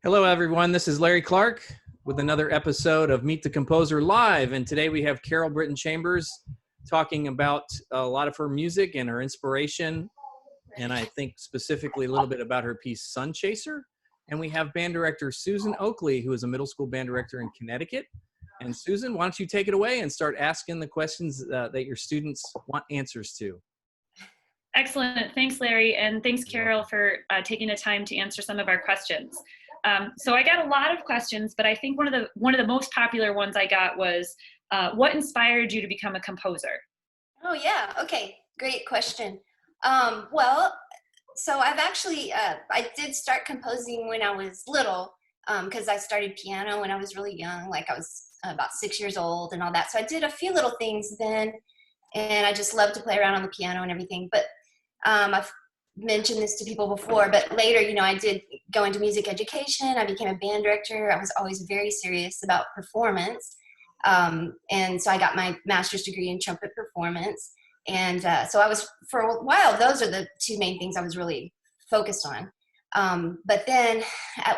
Hello, everyone. This is Larry Clark with another episode of Meet the Composer Live. And today we have Carol Brittin Chambers talking about a lot of her music and her inspiration. And I think specifically a little bit about her piece, Sunchaser. And we have band director Susan Oakley, who is a middle school band director in Connecticut. And Susan, why don't you take it away and start asking the questions that your students want answers to. Excellent. Thanks, Larry. And thanks, Carol, for taking the time to answer some of our questions. So I got a lot of questions, but I think one of the most popular ones I got was, what inspired you to become a composer? Oh, yeah. Okay. Great question. Well, so I've actually, I did start composing when I was little, because I started piano when I was really young, like I was about 6 years old and all that. So I did a few little things then, and I just loved to play around on the piano and everything. But I've mentioned this to people before, but later, I did go into music education. I became a band director. I was always very serious about performance. And so I got my master's degree in trumpet performance. And so I was, for a while, those are the two main things I was really focused on. But then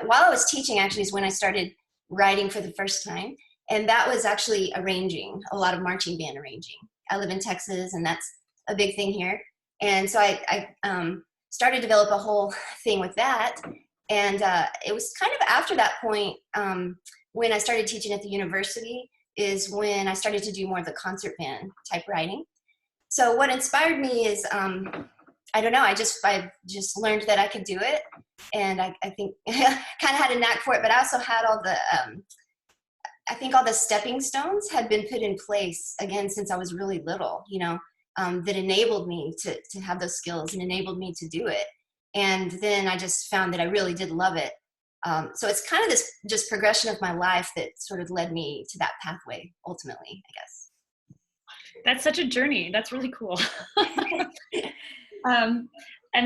while I was teaching, actually, is when I started writing for the first time. And that was actually arranging, a lot of marching band arranging. I live in Texas, and that's a big thing here. And so I started to develop a whole thing with that. And it was kind of after that point, when I started teaching at the university, is when I started to do more of the concert band type writing. So what inspired me is, I don't know, I just learned that I could do it. And I think kind of had a knack for it, but I also had all the, I think all the stepping stones had been put in place, again, since I was really little, that enabled me to have those skills and enabled me to do it. And then I just found that I really did love it. So it's kind of this just progression of my life that sort of led me to that pathway, ultimately, I guess. That's such a journey. That's really cool. And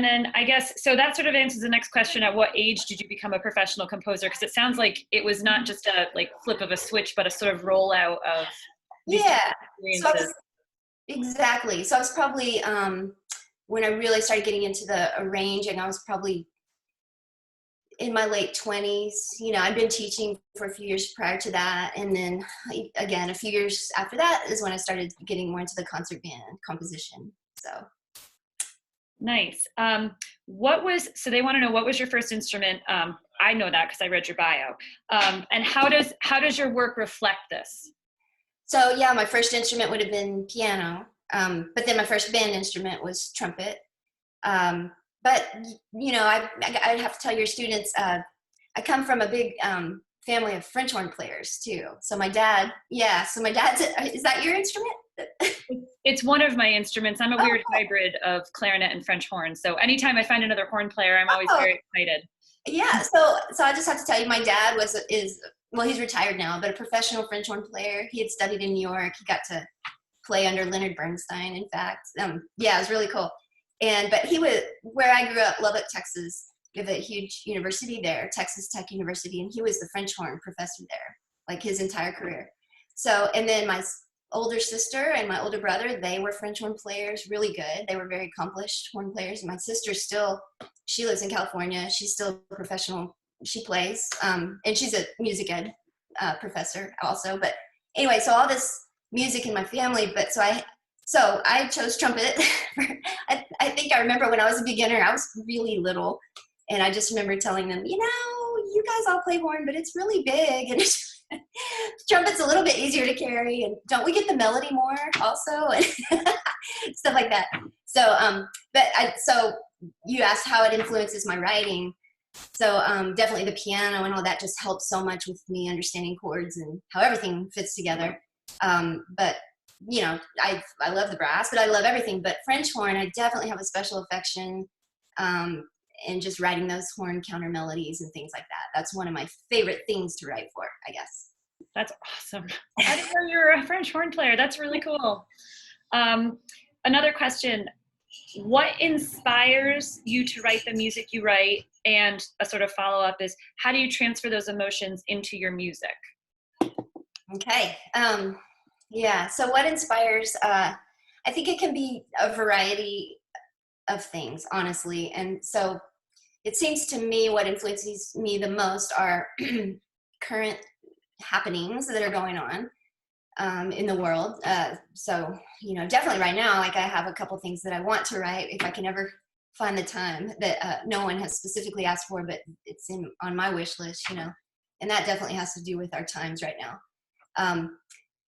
then I guess, so that sort of answers the next question. At what age did you become a professional composer? Because it sounds like it was not just a flip of a switch, but a sort of rollout of these experiences. Exactly. So I was probably, when I really started getting into the arranging, I was probably in my late 20s. I'd been teaching for a few years prior to that. And then again, a few years after that is when I started getting more into the concert band composition. So. Nice. So they want to know, what was your first instrument? I know that because I read your bio. And how does your work reflect this? So yeah, my first instrument would have been piano, but then my first band instrument was trumpet. But I'd have to tell your students, I come from a big family of French horn players too. So my dad's, is that your instrument? It's one of my instruments. I'm a weird hybrid of clarinet and French horn. So anytime I find another horn player, I'm always very excited. Yeah. So I just have to tell you, my dad he's retired now, but a professional French horn player. He had studied in New York. He got to play under Leonard Bernstein, in fact. It was really cool. But he was, where I grew up, Lubbock, Texas, we have a huge university there, Texas Tech University, and he was the French horn professor there, like his entire career. So, and then my older sister and my older brother, they were French horn players, really good. They were very accomplished horn players. And my sister she lives in California. She's still a professional. She plays, and she's a music ed professor also. But anyway, so all this music in my family, so I chose trumpet. I think I remember when I was a beginner, I was really little, and I just remember telling them, you guys all play horn, but it's really big, and trumpet's a little bit easier to carry, and don't we get the melody more also, and stuff like that. So, so you asked how it influences my writing. So definitely the piano and all that just helps so much with me understanding chords and how everything fits together. But I love the brass, but I love everything. But French horn, I definitely have a special affection, and just writing those horn counter melodies and things like that. That's one of my favorite things to write for, I guess. That's awesome. I didn't know you were a French horn player. That's really cool. Another question. What inspires you to write the music you write? And a sort of follow-up is, how do you transfer those emotions into your music? Okay. So what inspires, I think it can be a variety of things, honestly. And so it seems to me what influences me the most are current happenings that are going on in the world. So, definitely right now, like I have a couple things that I want to write if I can ever find the time that no one has specifically asked for, but it's on my wish list, and that definitely has to do with our times right now.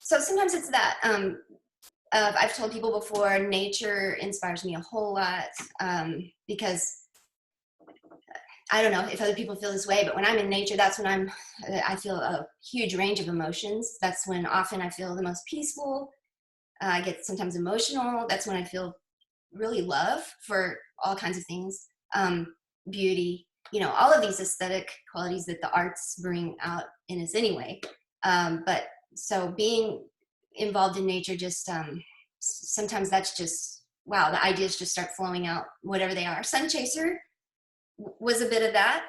So sometimes it's that. I've told people before, nature inspires me a whole lot because I don't know if other people feel this way, but when I'm in nature, that's when I feel a huge range of emotions. That's when often I feel the most peaceful. I get sometimes emotional. That's when I feel really love for all kinds of things, beauty, all of these aesthetic qualities that the arts bring out in us anyway. But so being involved in nature, just sometimes that's just, wow, the ideas just start flowing out, whatever they are. Sunchaser was a bit of that,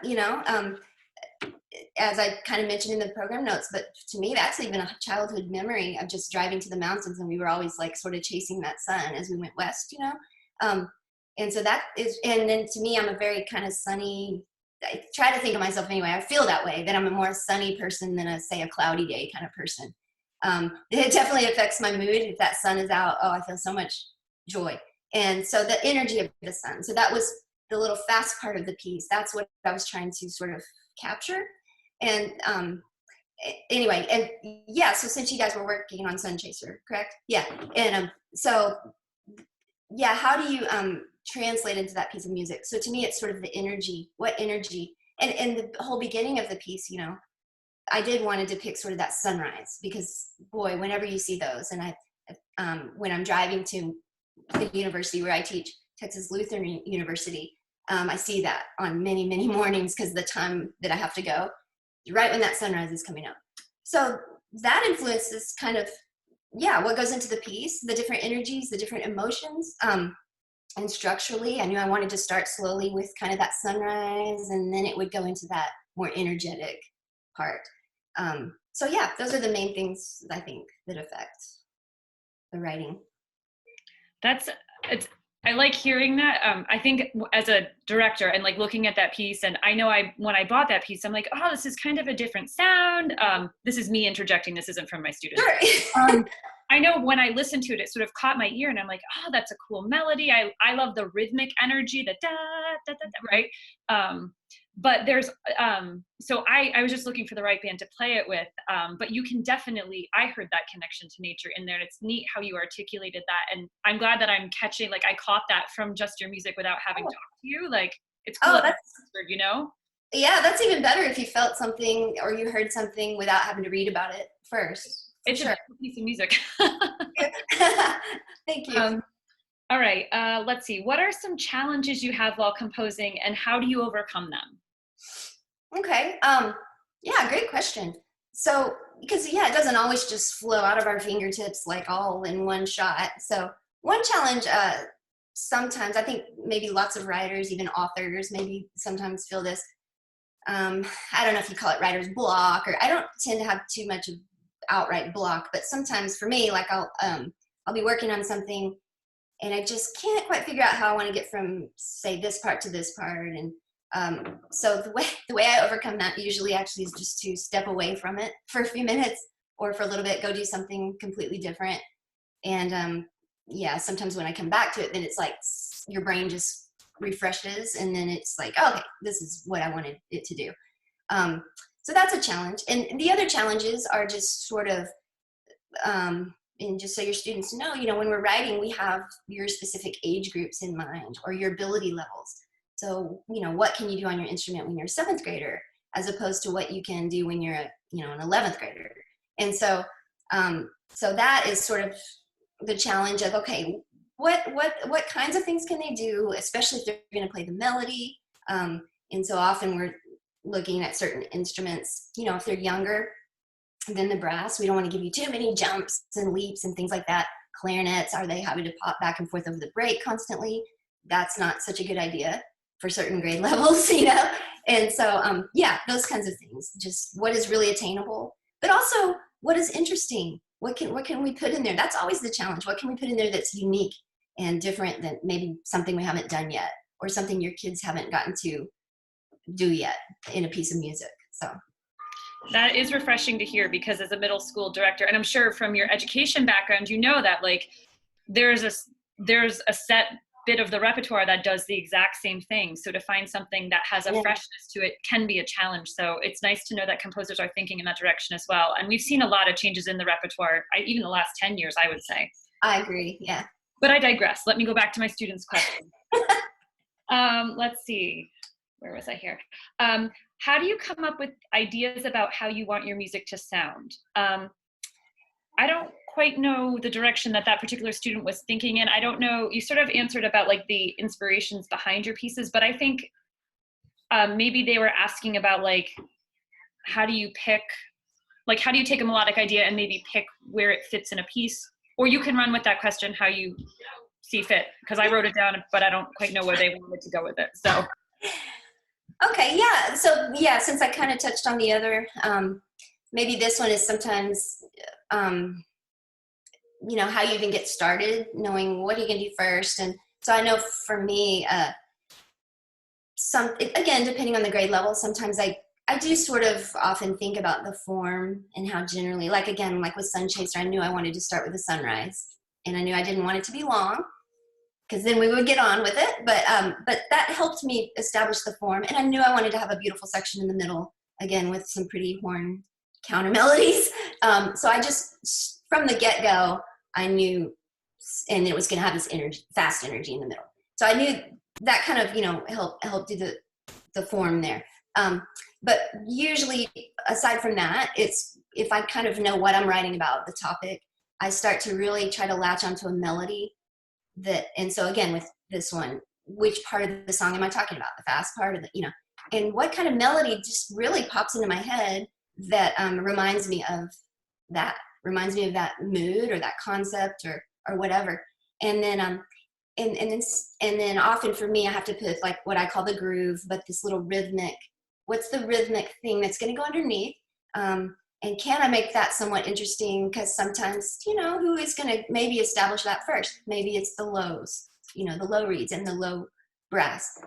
as I kind of mentioned in the program notes, but to me, that's even a childhood memory of just driving to the mountains, and we were always like sort of chasing that sun as we went west, and so that is, and then to me, I'm a very kind of sunny, I try to think of myself anyway, I feel that way, that I'm a more sunny person than say a cloudy day kind of person. It definitely affects my mood. If that sun is out, I feel so much joy. And so the energy of the sun, so that was the little fast part of the piece. That's what I was trying to sort of capture. And anyway, and yeah, so since you guys were working on Sunchaser, correct? Yeah. And so yeah, how do you translate into that piece of music? So to me, it's sort of the energy, what energy, and the whole beginning of the piece, I did want to depict sort of that sunrise, because boy, whenever you see those, and when I'm driving to the university where I teach, Texas Lutheran University, I see that on many, many mornings, because the time that I have to go, right when that sunrise is coming up. So that influences kind of, what goes into the piece, the different energies, the different emotions. And structurally, I knew I wanted to start slowly with kind of that sunrise, and then it would go into that more energetic part. So yeah, those are the main things I think that affect the writing. I like hearing that. I think as a director and like looking at that piece, and I know when I bought that piece, I'm like, oh, this is kind of a different sound. This is me interjecting. This isn't from my students. Sure. I know when I listened to it, it sort of caught my ear, and I'm like, oh, that's a cool melody. I love the rhythmic energy, the da, da, da, da, right? But there's, so I was just looking for the right band to play it with, but you can definitely, I heard that connection to nature in there, and it's neat how you articulated that, and I'm glad that I'm catching, like I caught that from just your music without having talked to you, like it's cool. Oh, that's, Yeah, that's even better if you felt something or you heard something without having to read about it first. It's a piece of music. Thank you. All right, let's see. What are some challenges you have while composing, and how do you overcome them? Okay. Yeah, great question. So, because it doesn't always just flow out of our fingertips like all in one shot. So one challenge, sometimes I think maybe lots of writers, even authors, maybe sometimes feel this. I don't know if you call it writer's block, or I don't tend to have too much of outright block, but sometimes for me, like I'll be working on something and I just can't quite figure out how I want to get from, say, this part to this part. And so the way I overcome that usually actually is just to step away from it for a few minutes, or for a little bit, go do something completely different. And sometimes when I come back to it, then it's like your brain just refreshes, and then it's like, oh, okay, this is what I wanted it to do. So that's a challenge. And the other challenges are just sort of, and just so your students know, when we're writing, we have your specific age groups in mind, or your ability levels. So, what can you do on your instrument when you're a 7th grader, as opposed to what you can do when you're an 11th grader. And so, so that is sort of the challenge of, okay, what kinds of things can they do, especially if they're going to play the melody. And so often we're looking at certain instruments, if they're younger than the brass, we don't want to give you too many jumps and leaps and things like that. Clarinets, are they having to pop back and forth over the break constantly? That's not such a good idea for certain grade levels, And so, those kinds of things. Just what is really attainable, but also what is interesting. What can we put in there? That's always the challenge. What can we put in there that's unique and different than maybe something we haven't done yet, or something your kids haven't gotten to do yet in a piece of music. So that is refreshing to hear, because as a middle school director, and I'm sure from your education background, you know that like there's a set bit of the repertoire that does the exact same thing. So to find something that has a freshness to it can be a challenge. So it's nice to know that composers are thinking in that direction as well. And we've seen a lot of changes in the repertoire, even the last 10 years, I would say. I agree, yeah. But I digress. Let me go back to my students' question. Let's see, where was I here? How do you come up with ideas about how you want your music to sound? I don't quite know the direction that particular student was thinking in. I don't know, you sort of answered about like the inspirations behind your pieces, but I think maybe they were asking about like, how do you take a melodic idea and maybe pick where it fits in a piece? Or you can run with that question how you see fit, because I wrote it down, but I don't quite know where they wanted to go with it. So. Okay, yeah. So yeah, since I kind of touched on the other, maybe this one is sometimes, you know, how you even get started, knowing what you can do first. And so I know for me, again, depending on the grade level, sometimes I do sort of often think about the form and how generally, like again, like with Sunchaser, I knew I wanted to start with a sunrise, and I knew I didn't want it to be long, because then we would get on with it. But that helped me establish the form, and I knew I wanted to have a beautiful section in the middle, again with some pretty horn counter melodies. So I just, from the get-go, I knew, and it was going to have this energy, fast energy in the middle. So I knew that kind of, you know, helped do the form there. But usually, aside from that, it's if I kind of know what I'm writing about, the topic, I start to really try to latch onto a melody and so again, with this one, which part of the song am I talking about? The fast part of you know, and what kind of melody just really pops into my head that reminds me of that mood or that concept or whatever. And then and then often for me, I have to put like what I call the groove, but this little rhythmic, what's the rhythmic thing that's going to go underneath? And can I make that somewhat interesting? Because sometimes, you know, who is going to maybe establish that first? Maybe it's the lows, you know, the low reeds and the low brass,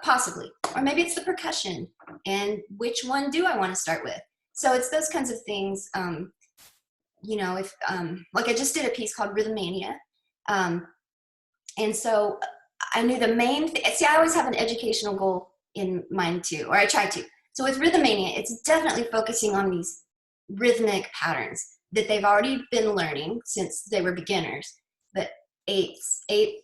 possibly. Or maybe it's the percussion. And which one do I want to start with? So it's those kinds of things, you know, if like I just did a piece called Rhythmania. And so I knew the main thing. See, I always have an educational goal in mind too, or I try to. So with Rhythmania, it's definitely focusing on these rhythmic patterns that they've already been learning since they were beginners, but eight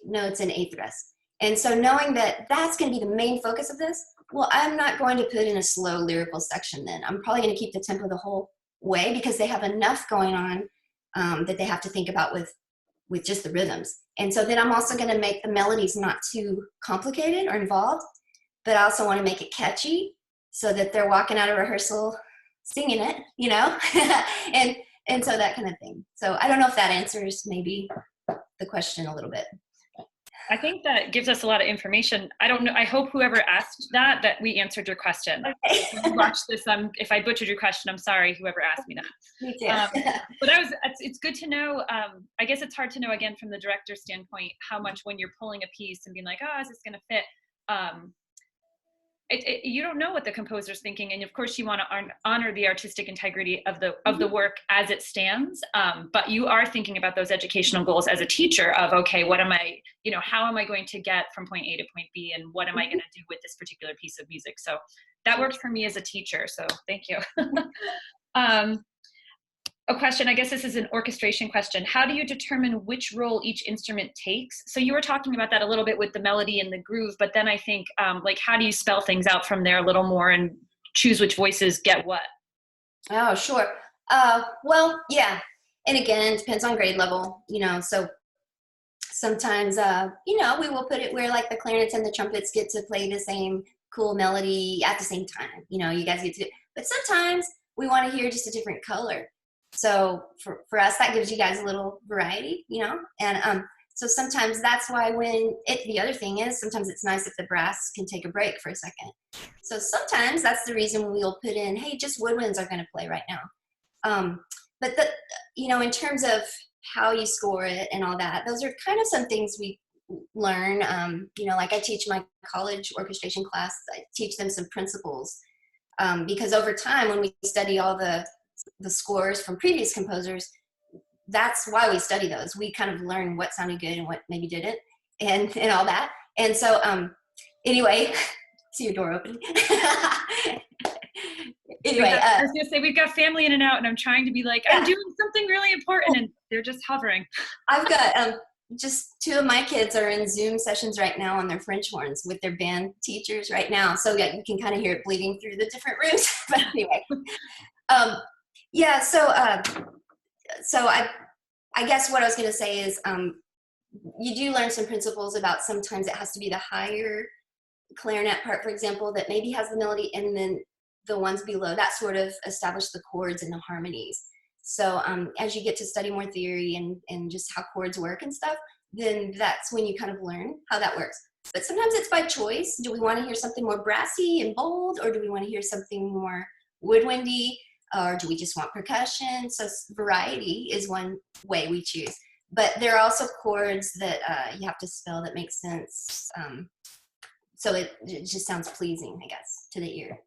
notes and eighth rests. And so knowing that that's going to be the main focus of this, well, I'm not going to put in a slow lyrical section then. I'm probably going to keep the tempo the whole way, because they have enough going on that they have to think about with just the rhythms. And so then I'm also going to make the melodies not too complicated or involved, but I also want to make it catchy so that they're walking out of rehearsal singing it, you know, and so that kind of thing. So I don't know if that answers maybe the question a little bit. I think that gives us a lot of information. I don't know. I hope whoever asked that we answered your question. Okay. If you watch this, if I butchered your question, I'm sorry, whoever asked me that. Me too. But it's good to know. I guess it's hard to know, again, from the director's standpoint, how much when you're pulling a piece and being like, oh, is this going to fit? You don't know what the composer's thinking, and of course you want to honor the artistic integrity of the work as it stands, but you are thinking about those educational goals as a teacher of, okay, what am I, you know, how am I going to get from point A to point B, and what am I going to do with this particular piece of music? So that worked for me as a teacher, so thank you. A question, I guess this is an orchestration question. How do you determine which role each instrument takes? So you were talking about that a little bit with the melody and the groove, but then I think, like, how do you spell things out from there a little more and choose which voices get what? Oh, sure. Well, yeah. And again, it depends on grade level, you know, so sometimes, you know, we will put it where like the clarinets and the trumpets get to play the same cool melody at the same time. You know, you guys get to do it. But sometimes we want to hear just a different color. So for us, that gives you guys a little variety, you know, and so sometimes that's why the other thing is sometimes it's nice if the brass can take a break for a second. So sometimes that's the reason we'll put in, hey, just woodwinds are going to play right now. But you know, in terms of how you score it and all that, those are kind of some things we learn. Like I teach my college orchestration class, I teach them some principles, because over time when we study all the scores from previous composers, that's why we study those. We kind of learn what sounded good and what maybe didn't, and all that. And so anyway, see your door open. Anyway, I was gonna say we've got family in and out, and I'm trying to be like, I'm doing something really important, and they're just hovering. I've got just 2 of my kids are in Zoom sessions right now on their French horns with their band teachers right now. So yeah, you can kind of hear it bleeding through the different rooms. But anyway, so I guess what I was going to say is you do learn some principles about sometimes it has to be the higher clarinet part, for example, that maybe has the melody, and then the ones below that sort of establish the chords and the harmonies. So as you get to study more theory and just how chords work and stuff, then that's when you kind of learn how that works. But sometimes it's by choice. Do we want to hear something more brassy and bold, or do we want to hear something more woodwindy, or do we just want percussion? So variety is one way we choose. But there are also chords that you have to spell that make sense. So it just sounds pleasing, I guess, to the ear.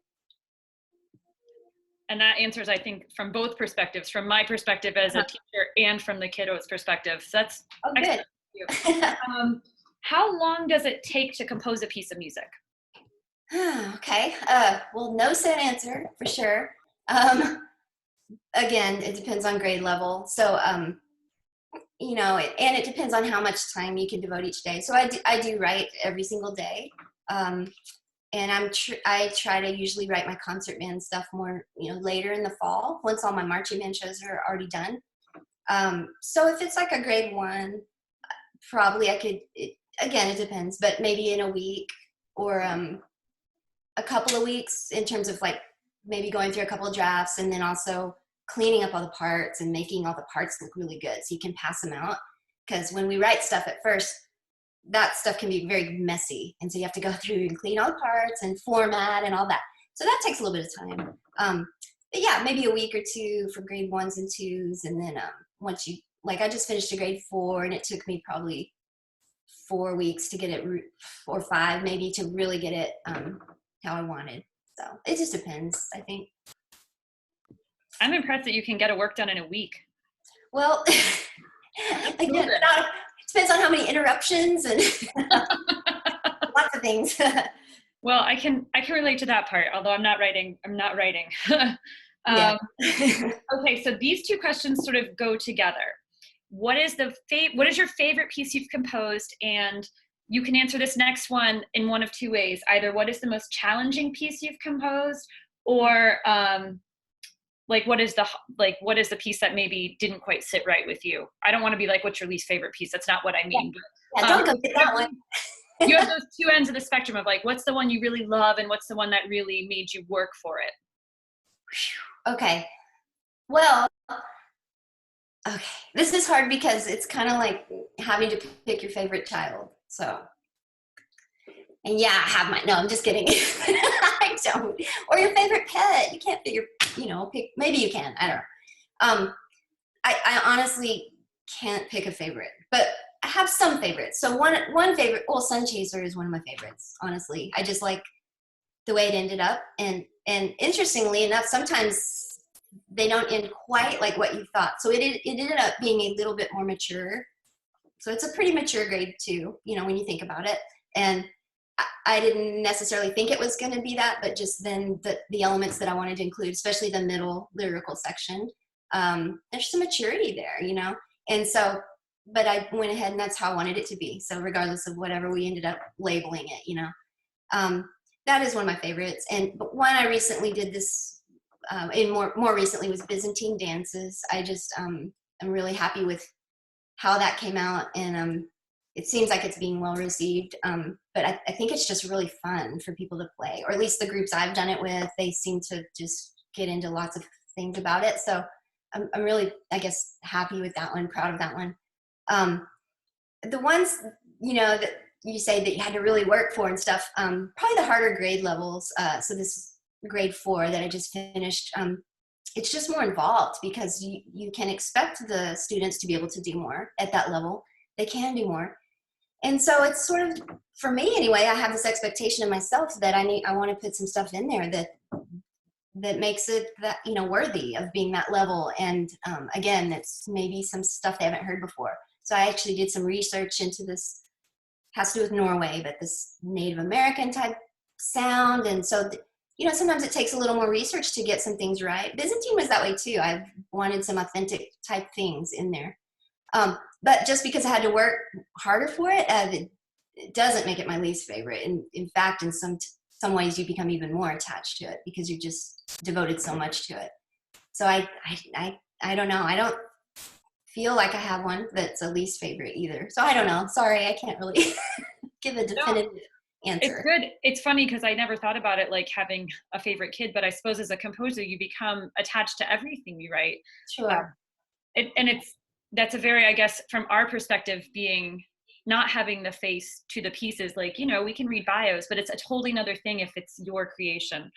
And that answers, I think, from both perspectives, from my perspective as a teacher and from the kiddo's perspective. So that's good. How long does it take to compose a piece of music? Okay. Well, no set answer for sure. Again, it depends on grade level. So, and it depends on how much time you can devote each day. So I do write every single day. And I try to usually write my concert band stuff more, later in the fall, once all my marching band shows are already done. So if it's like a grade 1, probably I could, again, it depends, but maybe in a week or a couple of weeks, in terms of like maybe going through a couple of drafts and then also cleaning up all the parts and making all the parts look really good so you can pass them out. Because when we write stuff at first, that stuff can be very messy, and so you have to go through and clean all the parts and format and all that. So that takes a little bit of time. But yeah, maybe a week or 2 for grade 1s and 2s, and then once you, like I just finished a grade 4, and it took me probably 4 weeks to get it, or 5 maybe, to really get it how I wanted. So it just depends, I think. I'm impressed that you can get a work done in a week. Well, again, it depends on how many interruptions and lots of things. Well, I can relate to that part, although I'm not writing. Yeah. Okay, so these 2 questions sort of go together. What is your favorite piece you've composed? And you can answer this next one in one of 2 ways. Either what is the most challenging piece you've composed, or what is the piece that maybe didn't quite sit right with you? I don't want to be like, what's your least favorite piece? That's not what I mean. Yeah, don't go get that one. You have those 2 ends of the spectrum of like, what's the one you really love and what's the one that really made you work for it? Okay. Well, okay. This is hard because it's kind of like having to pick your favorite child. So, and yeah, I have my, no, I'm just kidding. I don't. Or your favorite pet. You can't figure, pick, maybe you can, I don't know. I honestly can't pick a favorite, but I have some favorites. So one favorite, well, Sunchaser is one of my favorites, honestly. I just like the way it ended up. And interestingly enough, sometimes they don't end quite like what you thought. So it ended up being a little bit more mature. So it's a pretty mature grade 2, when you think about it. And I didn't necessarily think it was going to be that, but just then the elements that I wanted to include, especially the middle lyrical section, there's some maturity there, And so, but I went ahead and that's how I wanted it to be. So regardless of whatever we ended up labeling it, that is one of my favorites. But one I recently did this, and more recently, was Byzantine Dances. I just I'm really happy with how that came out, and it seems like it's being well received. But I think it's just really fun for people to play, or at least the groups I've done it with, they seem to just get into lots of things about it. So I'm really, I guess, happy with that one, proud of that one. The ones, that you say that you had to really work for and stuff, probably the harder grade levels. So this grade 4 that I just finished, it's just more involved because you can expect the students to be able to do more at that level. They can do more. And so it's sort of, for me anyway, I have this expectation of myself that I want to put some stuff in there that makes it that, you know, worthy of being that level. And again, it's maybe some stuff they haven't heard before. So I actually did some research into this, has to do with Norway, but this Native American type sound. And so, you know, sometimes it takes a little more research to get some things right. Byzantine was that way too. I wanted some authentic type things in there. But just because I had to work harder for it, it doesn't make it my least favorite. And in fact, in some ways you become even more attached to it because you've just devoted so much to it. So I don't know. I don't feel like I have one that's a least favorite either. So I don't know. Sorry, I can't really give a definitive answer. It's good. It's funny because I never thought about it like having a favorite kid, but I suppose as a composer, you become attached to everything you write. Sure. That's a very, I guess, from our perspective, being not having the face to the pieces, like, you know, we can read bios, but it's a totally another thing if it's your creation.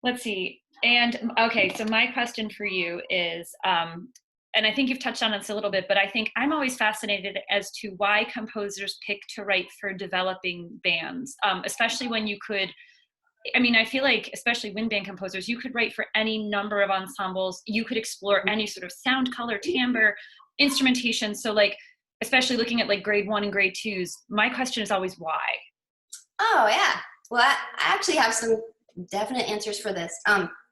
Let's see. And okay, so my question for you is, and I think you've touched on this a little bit, but I think I'm always fascinated as to why composers pick to write for developing bands, especially when you could, I mean, I feel like, especially wind band composers, you could write for any number of ensembles. You could explore any sort of sound, color, timbre, instrumentation. So like, especially looking at like grade 1 and grade 2s, my question is always why? Oh yeah. Well, I actually have some definite answers for this.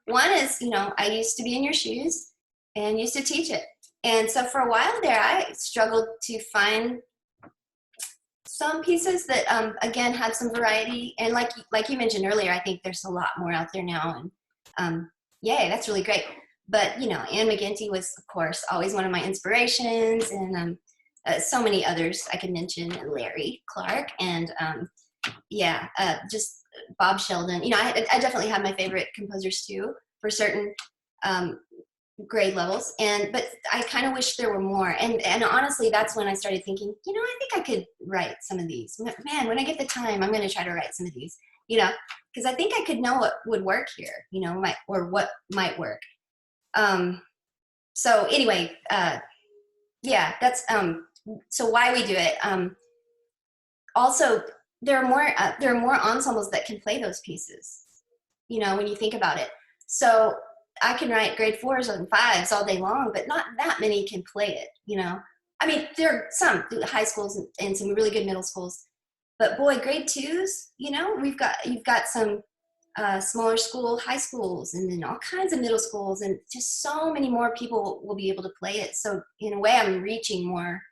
One is, you know, I used to be in your shoes and used to teach it. And so for a while there, I struggled to find some pieces that, again, had some variety. And like you mentioned earlier, I think there's a lot more out there now. And yay, that's really great. But, you know, Anne McGinty was, of course, always one of my inspirations. And so many others I could mention, Larry Clark. And just Bob Sheldon. You know, I definitely have my favorite composers too for certain grade levels, but I kind of wish there were more. And honestly, that's when I started thinking, you know, I think I could write some of these. Man, when I get the time, I'm going to try to write some of these, you know, because I think I could know what would work here, you know, or what might work. So anyway, that's so why we do it. Also, there are more ensembles that can play those pieces, you know, when you think about it. So I can write grade 4s and 5s all day long, but not that many can play it, you know. I mean, there are some high schools and some really good middle schools, but boy, grade 2s, you know, you've got some smaller school high schools, and then all kinds of middle schools, and just so many more people will be able to play it. So in a way, I'm reaching more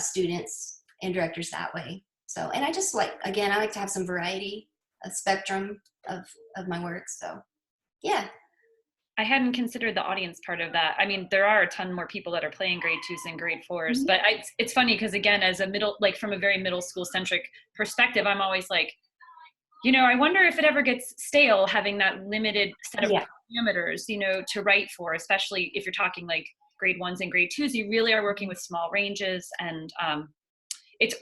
students and directors that way. So, and I just like to have some variety, a spectrum of my work. So, yeah. I hadn't considered the audience part of that. I mean, there are a ton more people that are playing grade 2s and grade 4s, but it's funny because again, as a from a very middle school centric perspective, I'm always like, you know, I wonder if it ever gets stale having that limited set of parameters, you know, to write for, especially if you're talking like grade 1s and grade 2s, you really are working with small ranges. And it's,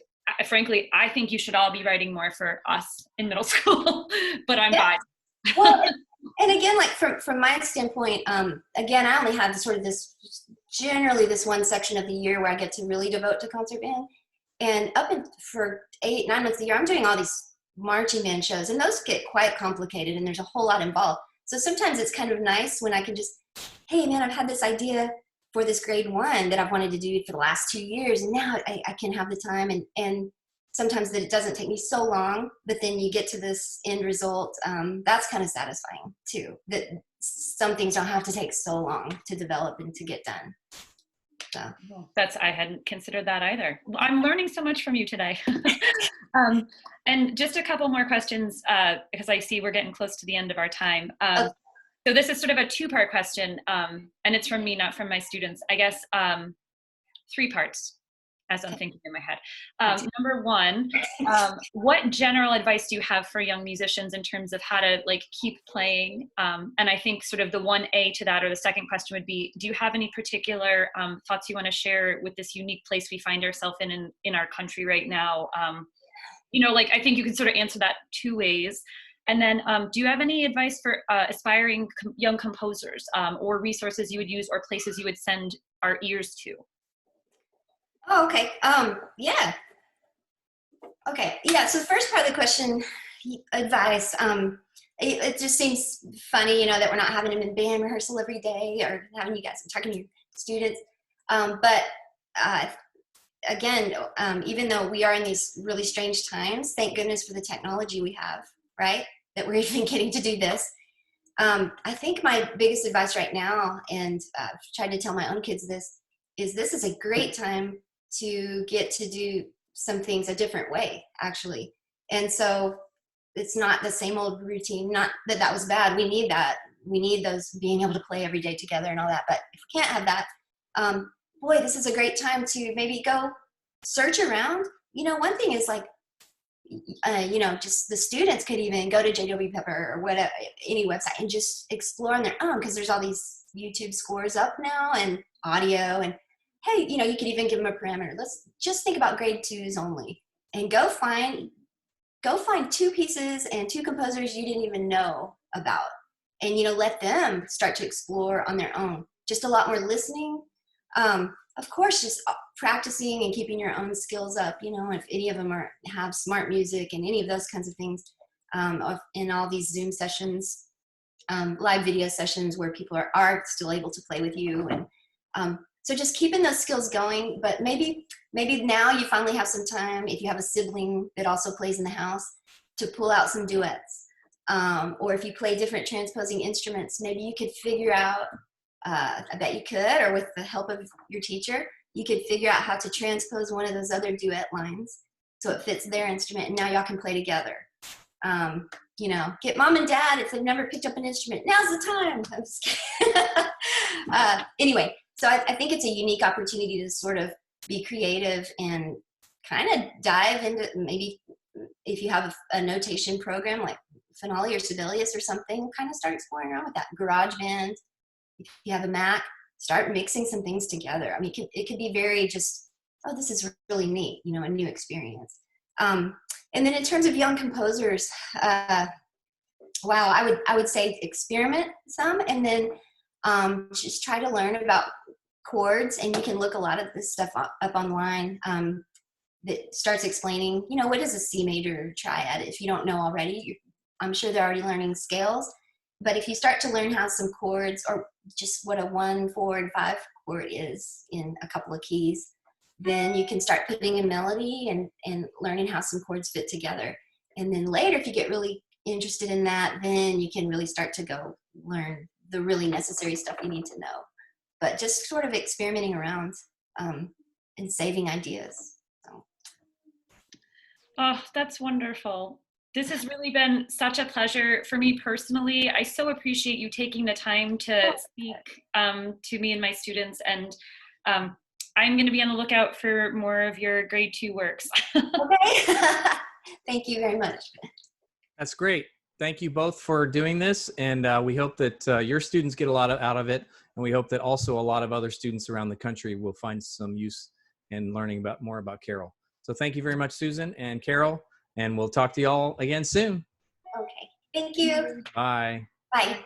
frankly, I think you should all be writing more for us in middle school, but I'm biased. Well, and again, like from my standpoint, again, I only have generally this one section of the year where I get to really devote to concert band. And for 8-9 months of the year, I'm doing all these marching band shows, and those get quite complicated, and there's a whole lot involved. So sometimes it's kind of nice when I can just, hey man, I've had this idea for this grade 1 that I've wanted to do for the last 2 years, and now I can have the time, and sometimes that it doesn't take me so long, but then you get to this end result. That's kind of satisfying too, that some things don't have to take so long to develop and to get done. So I hadn't considered that either. I'm learning so much from you today. And just a couple more questions, because I see we're getting close to the end of our time. So this is sort of a 2-part question, and it's from me, not from my students. I guess 3 parts, as I'm thinking in my head. Number 1, what general advice do you have for young musicians in terms of how to like keep playing? And I think sort of the 1A to that, or the second question would be, do you have any particular thoughts you want to share with this unique place we find ourselves in our country right now? You know, like I think you can sort of answer that 2 ways. And then do you have any advice for aspiring young composers, or resources you would use or places you would send our ears to? Oh, okay. Yeah. Okay. Yeah. So the first part of the question, advice. It just seems funny, you know, that we're not having them in band rehearsal every day or having you guys talking to your students. But again, even though we are in these really strange times, thank goodness for the technology we have, right? That we're even getting to do this. I think my biggest advice right now, and I've tried to tell my own kids this is a great time to get to do some things a different way, actually. And so it's not the same old routine. Not that that was bad. We need that. We need those being able to play every day together and all that. But if we can't have that, boy, this is a great time to maybe go search around. You know, one thing is like, you know, just the students could even go to JW Pepper or whatever, any website, and just explore on their own, because there's all these YouTube scores up now and audio. And hey, you know, you could even give them a parameter. Let's just think about grade 2s only, and go find 2 pieces and 2 composers you didn't even know about, and, you know, let them start to explore on their own. Just a lot more listening. Of course, just practicing and keeping your own skills up. You know, if any of them have smart music and any of those kinds of things, in all these Zoom sessions, live video sessions where people are still able to play with you. And so just keeping those skills going. But maybe now you finally have some time, if you have a sibling that also plays in the house, to pull out some duets. Or if you play different transposing instruments, maybe you could figure out, I bet you could, or with the help of your teacher, you could figure out how to transpose one of those other duet lines so it fits their instrument, and now y'all can play together. You know, get mom and dad, if they've never picked up an instrument, now's the time. I'm just kidding. Anyway, so I think it's a unique opportunity to sort of be creative and kind of dive into, maybe if you have a notation program like Finale or Sibelius or something, kind of start exploring around with that. GarageBand, if you have a Mac, start mixing some things together. I mean, it could be very just, oh, this is really neat, you know, a new experience. And then in terms of young composers, wow, I would say experiment some, and then just try to learn about chords. And you can look a lot of this stuff up online that starts explaining, you know, what is a C major triad? If you don't know already, I'm sure they're already learning scales. But if you start to learn how some chords, or just what a 1, 4, and 5 chord is in a couple of keys, then you can start putting in melody and learning how some chords fit together. And then later, if you get really interested in that, then you can really start to go learn the really necessary stuff you need to know. But just sort of experimenting around and saving ideas. So. Oh, that's wonderful. This has really been such a pleasure for me personally. I so appreciate you taking the time to speak to me and my students, and I'm going to be on the lookout for more of your grade 2 works. Okay. Thank you very much. That's great. Thank you both for doing this, and we hope that your students get a lot out of it, and we hope that also a lot of other students around the country will find some use in learning more about Carol. So thank you very much, Susan and Carol. And we'll talk to y'all again soon. Okay. Thank you. Bye. Bye.